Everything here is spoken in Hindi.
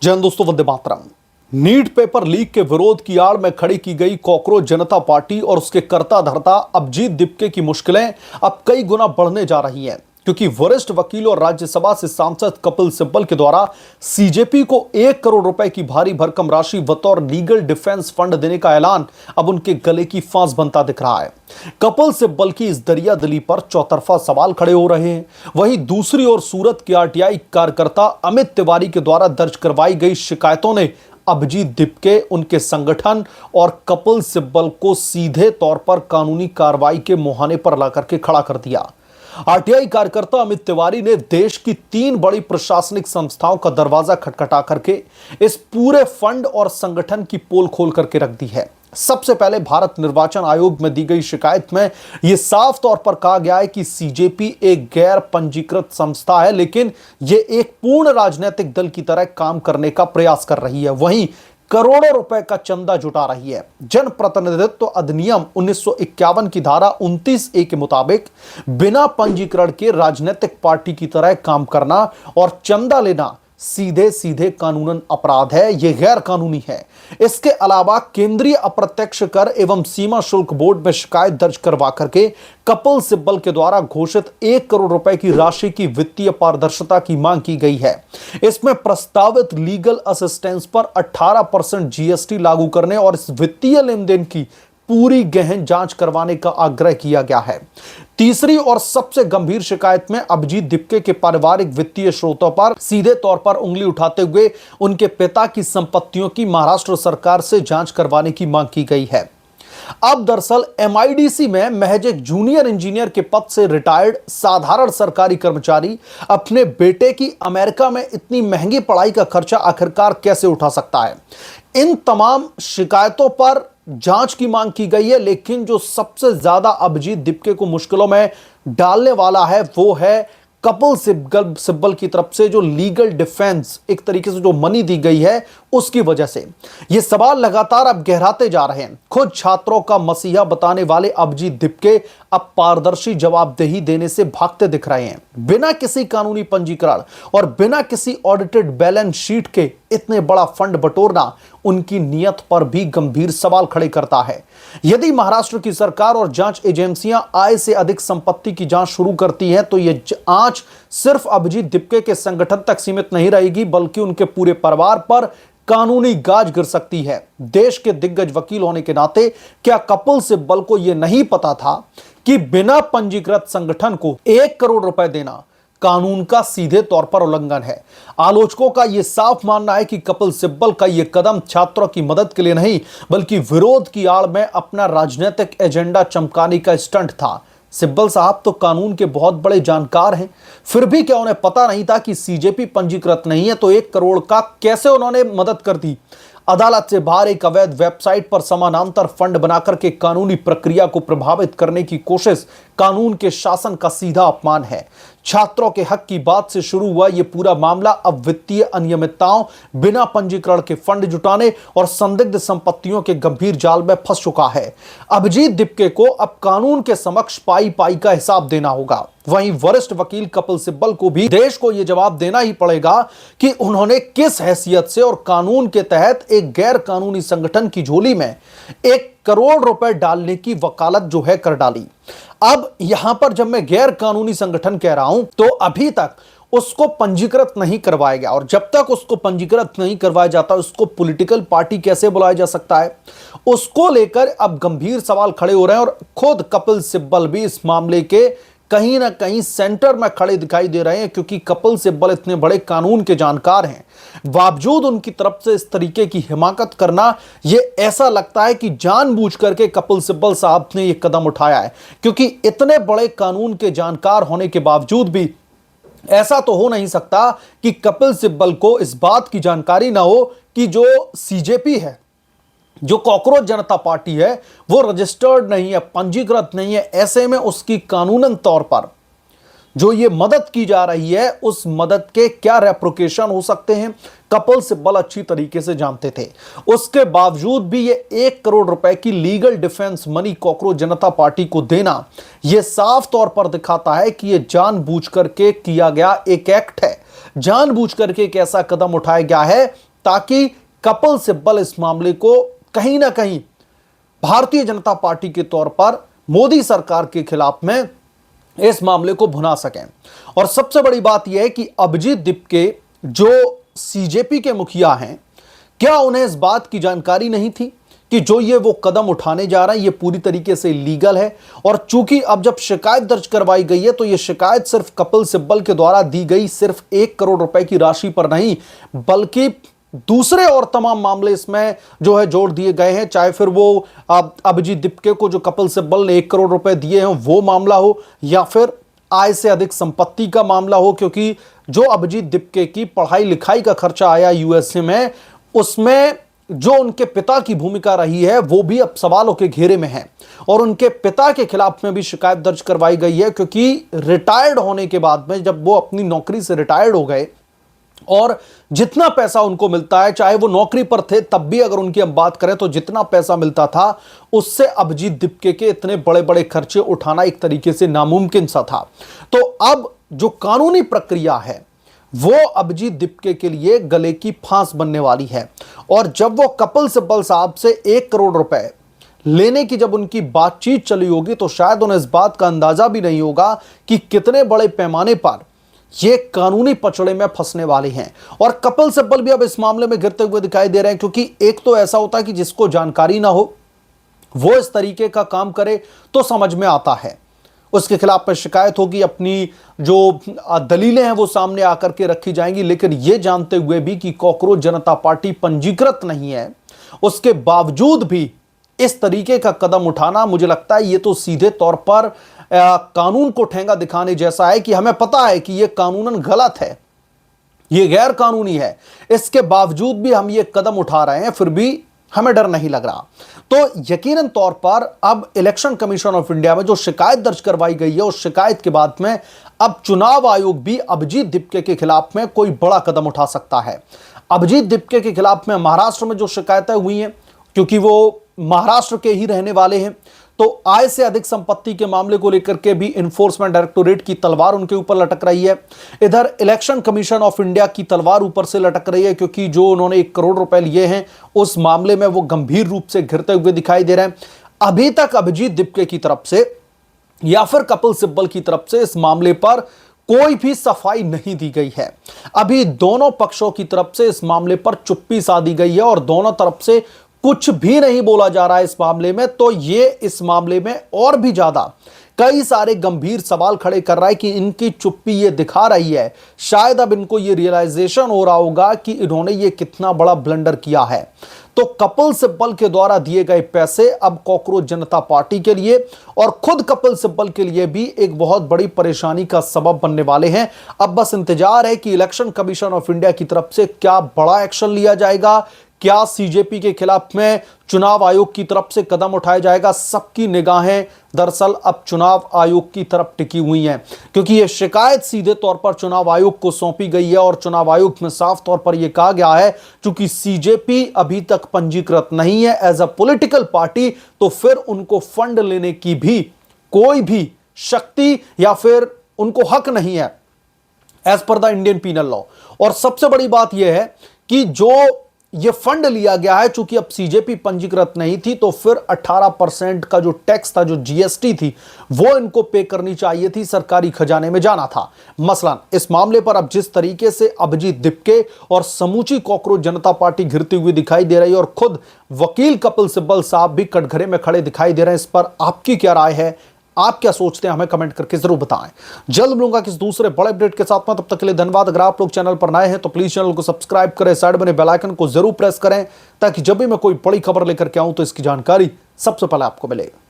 जय हिंद दोस्तों, Vande Mataram. NEET paper leak के विरोध की आड़ में खड़ी की गई कॉकरोच जनता पार्टी और उसके कर्ता धर्ता अभिजीत दीपके की मुश्किलें अब कई गुना बढ़ने जा रही हैं, क्योंकि वरिष्ठ वकील और राज्यसभा से सांसद कपिल सिब्बल के द्वारा सीजेपी को 1 करोड़ रुपए की भारी भरकम राशि बतौर लीगल डिफेंस फंड देने का ऐलान अब उनके गले की फांस बनता दिख रहा है। कपिल सिब्बल की इस दरियादिली पर चौतरफा सवाल खड़े हो रहे हैं। वहीं दूसरी ओर सूरत के आरटीआई कार्यकर्ता अमित तिवारी के द्वारा दर्ज करवाई गई शिकायतों ने अभिजीत दीपके, उनके संगठन और कपिल सिब्बल को सीधे तौर पर कानूनी कार्रवाई के मुहाने पर लाकर के खड़ा कर दिया। आरटीआई कार्यकर्ता अमित तिवारी ने देश की 3 बड़ी प्रशासनिक संस्थाओं का दरवाजा खटखटा करके इस पूरे फंड और संगठन की पोल खोल करके रख दी है। सबसे पहले भारत निर्वाचन आयोग में दी गई शिकायत में यह साफ तौर पर कहा गया है कि सीजेपी एक गैर पंजीकृत संस्था है, लेकिन यह एक पूर्ण राजनीतिक दल की तरह काम करने का प्रयास कर रही है। वहीं करोड़ों रुपए का चंदा जुटा रही है। जनप्रतिनिधित्व अधिनियम 1951 की धारा 29A के मुताबिक बिना पंजीकरण के राजनीतिक पार्टी की तरह काम करना और चंदा लेना सीधे सीधे कानूनन अपराध है, यह गैर कानूनी है। इसके अलावा केंद्रीय अप्रत्यक्ष कर एवं सीमा शुल्क बोर्ड में शिकायत दर्ज करवा करके कपिल सिब्बल के द्वारा घोषित 1 करोड़ रुपए की राशि की वित्तीय पारदर्शिता की मांग की गई है। इसमें प्रस्तावित लीगल असिस्टेंस पर 18% जीएसटी लागू करने और इस वित्तीय लेन देन की पूरी गहन जांच करवाने का आग्रह किया गया है। तीसरी और सबसे गंभीर शिकायत में अभिजीत दीपके के पारिवारिक वित्तीय स्रोतों पर सीधे तौर पर उंगली उठाते हुए उनके पिता की संपत्तियों की महाराष्ट्र सरकार से जांच करवाने की मांग की गई है। अब दरअसल एमआईडीसी में महज एक जूनियर इंजीनियर के पद से रिटायर्ड साधारण सरकारी कर्मचारी अपने बेटे की अमेरिका में इतनी महंगी पढ़ाई का खर्चा आखिरकार कैसे उठा सकता है। इन तमाम शिकायतों पर जांच की मांग की गई है, लेकिन जो सबसे ज्यादा अभिजीत दीपके को मुश्किलों में डालने वाला है वो है कपिल सिब्बल की तरफ से जो लीगल डिफेंस, एक तरीके से जो मनी दी गई है उसकी वजह से। ये सवाल लगातार अब गहराते जा रहे हैं। खुद छात्रों का मसीहा बताने वाले अभिजीत दीपके अब पारदर्शी जवाबदेही देने से भागते दिख रहे हैं। बिना किसी कानूनी पंजीकरण और बिना किसी ऑडिटेड बैलेंस शीट के इतने बड़ा फंड बटोरना उनकी नीयत पर भी गंभीर सवाल खड़े करता है। यदि महाराष्ट्र की सरकार और जांच एजेंसियां आय से अधिक संपत्ति की जांच शुरू करती हैं तो यह जांच सिर्फ अभिजीत दीपके के संगठन तक सीमित नहीं रहेगी, बल्कि उनके पूरे परिवार पर कानूनी गाज गिर सकती है। देश के दिग्गज वकील होने के नाते क्या कपिल सिब्बल को यह नहीं पता था कि बिना पंजीकृत संगठन को 1 करोड़ रुपए देना कानून का सीधे तौर पर उल्लंघन है। आलोचकों का यह साफ मानना है कि कपिल सिब्बल का यह कदम छात्रों की मदद के लिए नहीं, बल्कि विरोध की आड़ में अपना राजनीतिक एजेंडा चमकाने का स्टंट था। सिब्बल साहब तो कानून के बहुत बड़े जानकार हैं, फिर भी क्या उन्हें पता नहीं था कि सीजेपी पंजीकृत नहीं है, तो 1 करोड़ का कैसे उन्होंने मदद कर दी। अदालत से बाहर एक अवैध वेबसाइट पर समानांतर फंड बनाकर के कानूनी प्रक्रिया को प्रभावित करने की कोशिश कानून के शासन का सीधा अपमान है। छात्रों के हक की बात से शुरू हुआ यह पूरा मामला अब वित्तीय अनियमितताओं, बिना पंजीकरण के फंड जुटाने और संदिग्ध संपत्तियों के गंभीर जाल में फंस चुका है। अभिजीत दीपके को अब कानून के समक्ष पाई पाई का हिसाब देना होगा। वहीं वरिष्ठ वकील कपिल सिब्बल को भी देश को यह जवाब देना ही पड़ेगा कि उन्होंने किस हैसियत से और कानून के तहत एक गैर कानूनी संगठन की झोली में 1 करोड़ रुपए डालने की वकालत जो है कर डाली। अब यहां पर जब मैं गैर कानूनी संगठन कह रहा हूं तो अभी तक उसको पंजीकृत नहीं करवाया गया, और जब तक उसको पंजीकृत नहीं करवाया जाता उसको पॉलिटिकल पार्टी कैसे बुलाया जा सकता है, उसको लेकर अब गंभीर सवाल खड़े हो रहे हैं। और खुद कपिल सिब्बल भी इस मामले के कहीं ना कहीं सेंटर में खड़े दिखाई दे रहे हैं, क्योंकि कपिल सिब्बल इतने बड़े कानून के जानकार हैं, बावजूद उनकी तरफ से इस तरीके की हिमाकत करना, यह ऐसा लगता है कि जानबूझ करके कपिल सिब्बल साहब ने यह कदम उठाया है। क्योंकि इतने बड़े कानून के जानकार होने के बावजूद भी ऐसा तो हो नहीं सकता कि कपिल सिब्बल को इस बात की जानकारी ना हो कि जो सीजेपी है, जो कॉकरोच जनता पार्टी है, वो रजिस्टर्ड नहीं है, पंजीकृत नहीं है। ऐसे में उसकी कानूनन तौर पर जो ये मदद की जा रही है, उस मदद के क्या रेप्रिकेशन हो सकते हैं, कपिल सिब्बल अच्छी तरीके से जानते थे। उसके बावजूद भी ये 1 करोड़ रुपए की लीगल डिफेंस मनी कॉकरोच जनता पार्टी को देना, यह साफ तौर पर दिखाता है कि यह जानबूझ करके किया गया एक एक्ट है, जानबूझ करके एक ऐसा कदम उठाया गया है ताकि कपिल सिब्बल इस मामले को कहीं ना कहीं भारतीय जनता पार्टी के तौर पर मोदी सरकार के खिलाफ में इस मामले को भुना सकें। और सबसे बड़ी बात यह है कि अभिजीत दिपके जो सीजेपी के मुखिया हैं, क्या उन्हें इस बात की जानकारी नहीं थी कि जो ये वो कदम उठाने जा रहे हैं ये पूरी तरीके से लीगल है? और चूंकि अब जब शिकायत दर्ज करवाई गई है तो ये शिकायत सिर्फ कपिल सिब्बल के द्वारा दी गई सिर्फ 1 करोड़ रुपए की राशि पर नहीं, बल्कि दूसरे और तमाम मामले इसमें जो है जोड़ दिए गए हैं। चाहे फिर वो अभिजीत दिपके को जो कपिल सिब्बल ने 1 करोड़ रुपए दिए हैं वो मामला हो, या फिर आय से अधिक संपत्ति का मामला हो, क्योंकि जो अभिजीत दिपके की पढ़ाई लिखाई का खर्चा आया यूएसए में, उसमें जो उनके पिता की भूमिका रही है वो भी अब सवालों के घेरे में है। और उनके पिता के खिलाफ में भी शिकायत दर्ज करवाई गई है, क्योंकि रिटायर्ड होने के बाद में जब वो अपनी नौकरी से रिटायर्ड हो गए और जितना पैसा उनको मिलता है, चाहे वो नौकरी पर थे तब भी अगर उनकी हम बात करें तो जितना पैसा मिलता था उससे अभिजीत दिपके के इतने बड़े बड़े खर्चे उठाना एक तरीके से नामुमकिन सा था। तो अब जो कानूनी प्रक्रिया है वो अभिजीत दिपके के लिए गले की फांस बनने वाली है। और जब वो कपिल सिब्बल साहब से 1 करोड़ रुपए लेने की जब उनकी बातचीत चली होगी तो शायद उन्हें इस बात का अंदाजा भी नहीं होगा कि कितने बड़े पैमाने पर ये कानूनी पचड़े में फंसने वाले हैं। और कपिल सिब्बल भी अब इस मामले में गिरते हुए दिखाई दे रहे हैं, क्योंकि एक तो ऐसा होता है कि जिसको जानकारी ना हो वो इस तरीके का काम करे तो समझ में आता है, उसके खिलाफ में शिकायत होगी, अपनी जो दलीलें हैं वो सामने आकर के रखी जाएंगी। लेकिन ये जानते हुए भी कि कॉकरोच जनता पार्टी पंजीकृत नहीं है, उसके बावजूद भी इस तरीके का कदम उठाना, मुझे लगता है ये तो सीधे तौर पर कानून को ठेंगा दिखाने जैसा है कि हमें पता है कि ये कानूनन गलत है, ये गैर कानूनी है, इसके बावजूद भी हम ये कदम उठा रहे हैं, फिर भी हमें डर नहीं लग रहा। तो यकीनन तौर पर अब इलेक्शन कमीशन ऑफ इंडिया में जो शिकायत दर्ज करवाई गई है उस शिकायत के बाद में अब चुनाव आयोग भी अभिजीत दिपके के खिलाफ में कोई बड़ा कदम उठा सकता है। अभिजीत दिपके के खिलाफ में महाराष्ट्र में जो शिकायतें हुई हैं, क्योंकि वो महाराष्ट्र के ही रहने वाले हैं, तो आय से अधिक संपत्ति के मामले को लेकर के भी इन्फोर्समेंट डायरेक्टोरेट की तलवार उनके ऊपर लटक रही है। इधर इलेक्शन कमीशन ऑफ इंडिया की तलवार ऊपर से लटक रही है, क्योंकि जो उन्होंने 1 करोड़ रुपए लिए हैं उस मामले में वो गंभीर रूप से घिरते हुए दिखाई दे रहे हैं। अभी तक अभिजीत दिपके की तरफ से या फिर कपिल सिब्बल की तरफ से इस मामले पर कोई भी सफाई नहीं दी गई है। अभी दोनों पक्षों की तरफ से इस मामले पर चुप्पी साधी गई है और दोनों तरफ से कुछ भी नहीं बोला जा रहा है इस मामले में। तो ये इस मामले में और भी ज्यादा कई सारे गंभीर सवाल खड़े कर रहा है कि इनकी चुप्पी ये दिखा रही है, शायद अब इनको ये रियलाइजेशन हो रहा होगा कि इन्होंने ये कितना बड़ा ब्लंडर किया है। तो कपिल सिब्बल के द्वारा दिए गए पैसे अब कॉकरोच जनता पार्टी के लिए और खुद कपिल सिब्बल के लिए भी एक बहुत बड़ी परेशानी का सबब बनने वाले हैं। अब बस इंतजार है कि इलेक्शन कमीशन ऑफ इंडिया की तरफ से क्या बड़ा एक्शन लिया जाएगा, क्या सीजेपी के खिलाफ में चुनाव आयोग की तरफ से कदम उठाया जाएगा। सबकी निगाहें दरअसल अब चुनाव आयोग की तरफ टिकी हुई हैं, क्योंकि यह शिकायत सीधे तौर पर चुनाव आयोग को सौंपी गई है और चुनाव आयोग में साफ तौर पर यह कहा गया है क्योंकि सीजेपी अभी तक पंजीकृत नहीं है एज अ पॉलिटिकल पार्टी, तो फिर उनको फंड लेने की भी कोई भी शक्ति या फिर उनको हक नहीं है as per the Indian penal law. और सबसे बड़ी बात यह है कि जो ये फंड लिया गया है, चूंकि अब सीजेपी पंजीकृत नहीं थी तो फिर 18% का जो टैक्स था, जो जीएसटी थी, वो इनको पे करनी चाहिए थी, सरकारी खजाने में जाना था। मसलन इस मामले पर अब जिस तरीके से अभिजीत दिपके और समूची कॉकरोच जनता पार्टी घिरती हुई दिखाई दे रही है और खुद वकील कपिल सिब्बल साहब भी कटघरे में खड़े दिखाई दे रहे हैं, इस पर आपकी क्या राय है, आप क्या सोचते हैं, हमें कमेंट करके जरूर बताएं। जल्द मिलूंगा किसी दूसरे बड़े अपडेट के साथ में, तब तक के लिए धन्यवाद। अगर आप लोग चैनल पर नए हैं तो प्लीज चैनल को सब्सक्राइब करें, साइड बने बेल आइकन को जरूर प्रेस करें ताकि जब भी मैं कोई बड़ी खबर लेकर के आऊं तो इसकी जानकारी सबसे पहले आपको मिले।